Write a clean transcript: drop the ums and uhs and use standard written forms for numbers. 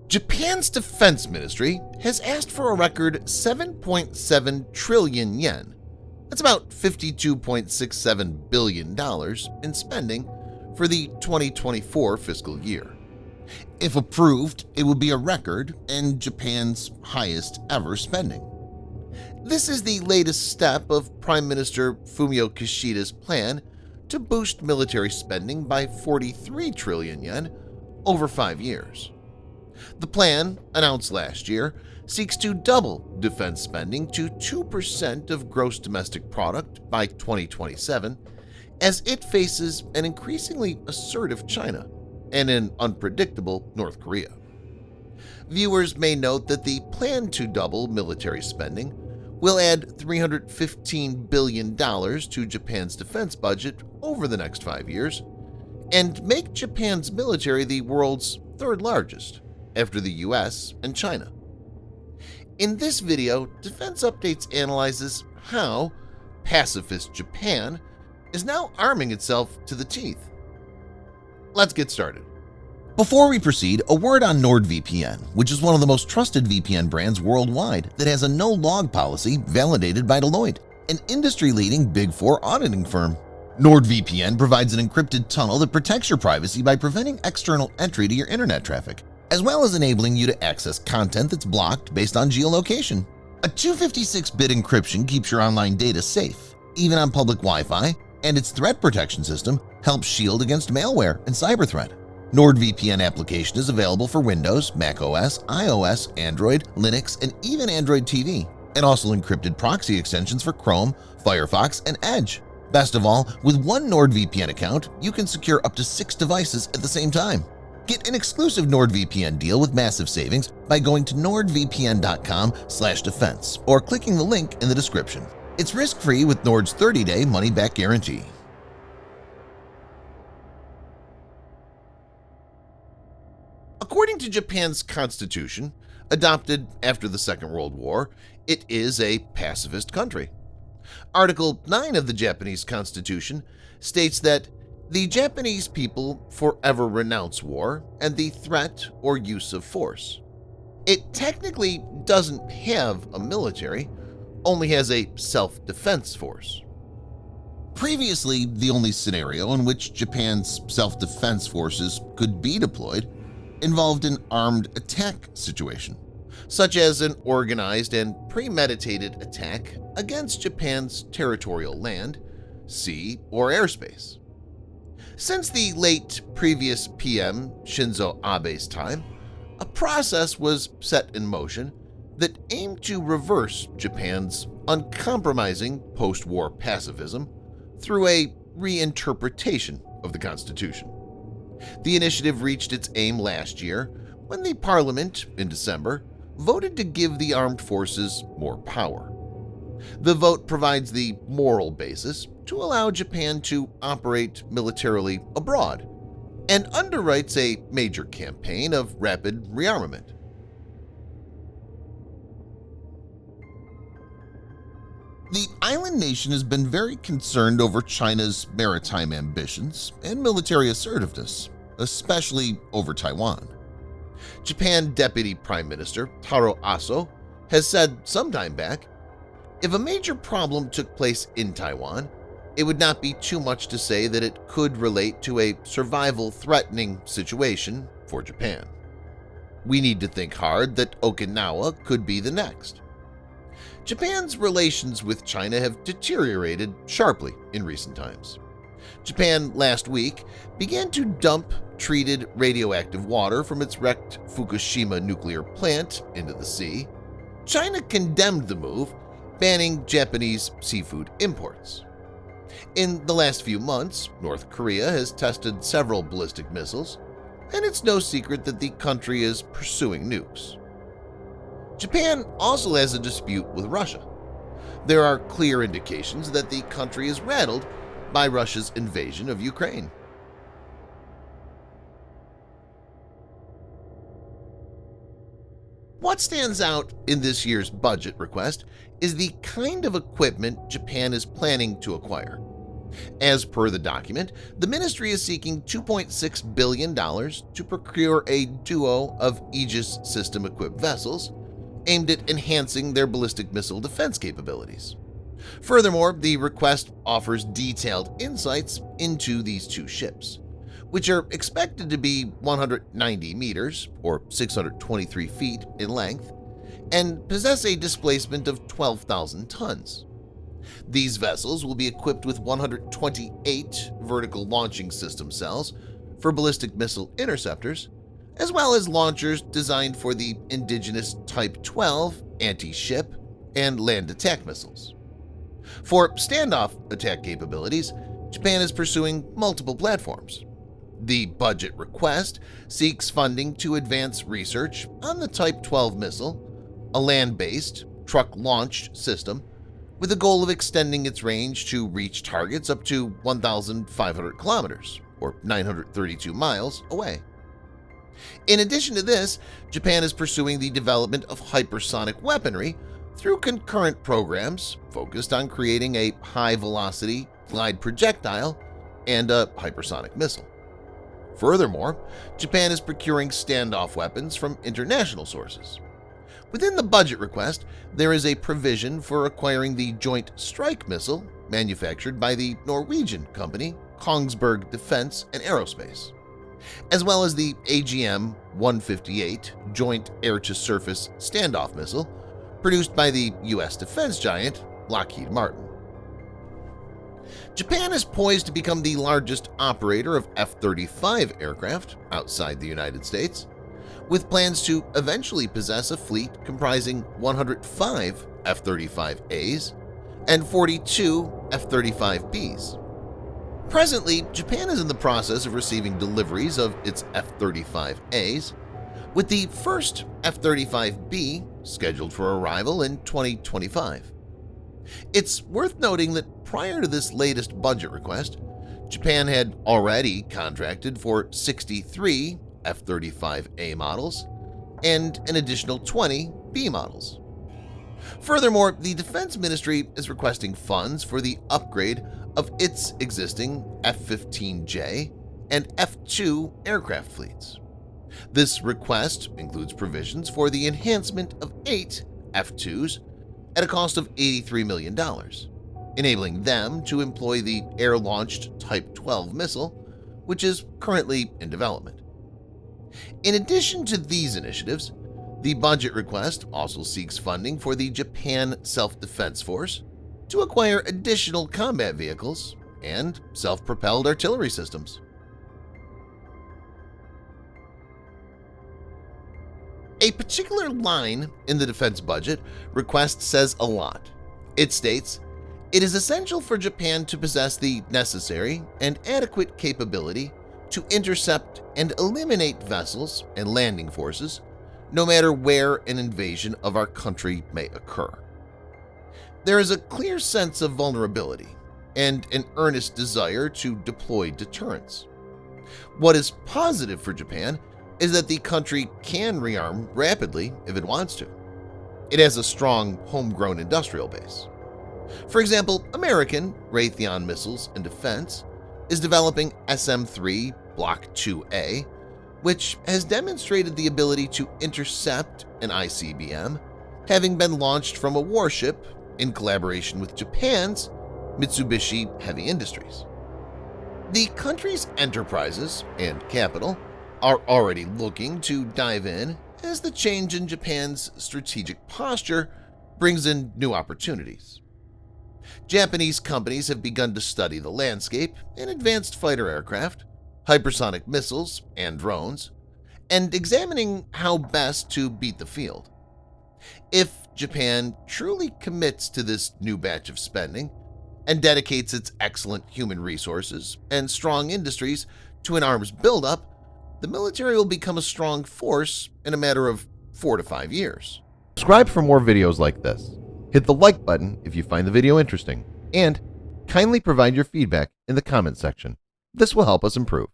Japan's defense ministry has asked for a record 7.7 trillion yen. That's about $52.67 billion in spending for the 2024 fiscal year. If approved, it would be a record and Japan's highest ever spending. This is the latest step of Prime Minister Fumio Kishida's plan to boost military spending by 43 trillion yen over 5 years. The plan, announced last year, seeks to double defense spending to 2% of gross domestic product by 2027 as it faces an increasingly assertive China and an unpredictable North Korea. Viewers may note that the plan to double military spending will add $315 billion to Japan's defense budget over the next 5 years and make Japan's military the world's third largest, after the US and China. In this video, Defense Updates analyzes how Pacifist Japan is now arming itself to the teeth. Let's get started. Before we proceed, a word on NordVPN, which is one of the most trusted VPN brands worldwide that has a no-log policy validated by Deloitte, an industry-leading Big Four auditing firm. NordVPN provides an encrypted tunnel that protects your privacy by preventing external entry to your internet traffic, as well as enabling you to access content that's blocked based on geolocation. A 256-bit encryption keeps your online data safe, even on public Wi-Fi, and its threat protection system helps shield against malware and cyber threat. NordVPN application is available for Windows, macOS, iOS, Android, Linux, and even Android TV, and also encrypted proxy extensions for Chrome, Firefox, and Edge. Best of all, with one NordVPN account, you can secure up to 6 devices at the same time. Get an exclusive NordVPN deal with massive savings by going to nordvpn.com/defense or clicking the link in the description. It's risk-free with Nord's 30-day money-back guarantee. According to Japan's constitution, adopted after the Second World War, it is a pacifist country. Article 9 of the Japanese Constitution states that the Japanese people forever renounce war and the threat or use of force. It technically doesn't have a military, only has a self-defense force. Previously, the only scenario in which Japan's self-defense forces could be deployed involved an armed attack situation, such as an organized and premeditated attack against Japan's territorial land, sea, or airspace. Since the late previous PM Shinzo Abe's time, a process was set in motion that aimed to reverse Japan's uncompromising post-war pacifism through a reinterpretation of the Constitution. The initiative reached its aim last year when the Parliament, in December, voted to give the armed forces more power. The vote provides the moral basis to allow Japan to operate militarily abroad and underwrites a major campaign of rapid rearmament. The island nation has been very concerned over China's maritime ambitions and military assertiveness, especially over Taiwan. Japan Deputy Prime Minister Taro Aso has said some time back, if a major problem took place in Taiwan, it would not be too much to say that it could relate to a survival-threatening situation for Japan. We need to think hard that Okinawa could be the next. Japan's relations with China have deteriorated sharply in recent times. Japan last week began to dump treated radioactive water from its wrecked Fukushima nuclear plant into the sea. China condemned the move, banning Japanese seafood imports. In the last few months, North Korea has tested several ballistic missiles, and it's no secret that the country is pursuing nukes. Japan also has a dispute with Russia. There are clear indications that the country is rattled by Russia's invasion of Ukraine. What stands out in this year's budget request is the kind of equipment Japan is planning to acquire. As per the document, the ministry is seeking $2.6 billion to procure a duo of Aegis system-equipped vessels aimed at enhancing their ballistic missile defense capabilities. Furthermore, the request offers detailed insights into these two ships, which are expected to be 190 meters or 623 feet in length and possess a displacement of 12,000 tons. These vessels will be equipped with 128 vertical launching system cells for ballistic missile interceptors, as well as launchers designed for the indigenous Type 12 anti-ship and land attack missiles. For standoff attack capabilities, Japan is pursuing multiple platforms. The budget request seeks funding to advance research on the Type 12 missile, a land-based, truck-launched system with the goal of extending its range to reach targets up to 1,500 kilometers, or 932 miles, away. In addition to this, Japan is pursuing the development of hypersonic weaponry through concurrent programs focused on creating a high-velocity glide projectile and a hypersonic missile. Furthermore, Japan is procuring standoff weapons from international sources. Within the budget request, there is a provision for acquiring the Joint Strike Missile manufactured by the Norwegian company Kongsberg Defence and Aerospace, as well as the AGM-158 Joint Air-to-Surface Standoff Missile produced by the U.S. defense giant Lockheed Martin. Japan is poised to become the largest operator of F-35 aircraft outside the United States, with plans to eventually possess a fleet comprising 105 F-35As and 42 F-35Bs. Presently, Japan is in the process of receiving deliveries of its F-35As, with the first F-35B scheduled for arrival in 2025. It's worth noting that prior to this latest budget request, Japan had already contracted for 63 F-35A models and an additional 20 B models. Furthermore, the Defense Ministry is requesting funds for the upgrade of its existing F-15J and F-2 aircraft fleets. This request includes provisions for the enhancement of 8 F-2s at a cost of $83 million, enabling them to employ the air-launched Type 12 missile, which is currently in development. In addition to these initiatives, the budget request also seeks funding for the Japan Self-Defense Force to acquire additional combat vehicles and self-propelled artillery systems. A particular line in the defense budget request says a lot. It states, "It is essential for Japan to possess the necessary and adequate capability to intercept and eliminate vessels and landing forces, no matter where an invasion of our country may occur." There is a clear sense of vulnerability and an earnest desire to deploy deterrence. What is positive for Japan is that the country can rearm rapidly if it wants to. It has a strong homegrown industrial base. For example, American Raytheon Missiles and Defense is developing SM-3 Block 2A, which has demonstrated the ability to intercept an ICBM, having been launched from a warship in collaboration with Japan's Mitsubishi Heavy Industries. The country's enterprises and capital are already looking to dive in as the change in Japan's strategic posture brings in new opportunities. Japanese companies have begun to study the landscape in advanced fighter aircraft, hypersonic missiles, and drones, and examining how best to beat the field. If Japan truly commits to this new batch of spending and dedicates its excellent human resources and strong industries to an arms buildup, the military will become a strong force in a matter of 4 to 5 years. Subscribe for more videos like this. Hit the like button if you find the video interesting, and kindly provide your feedback in the comment section. This will help us improve.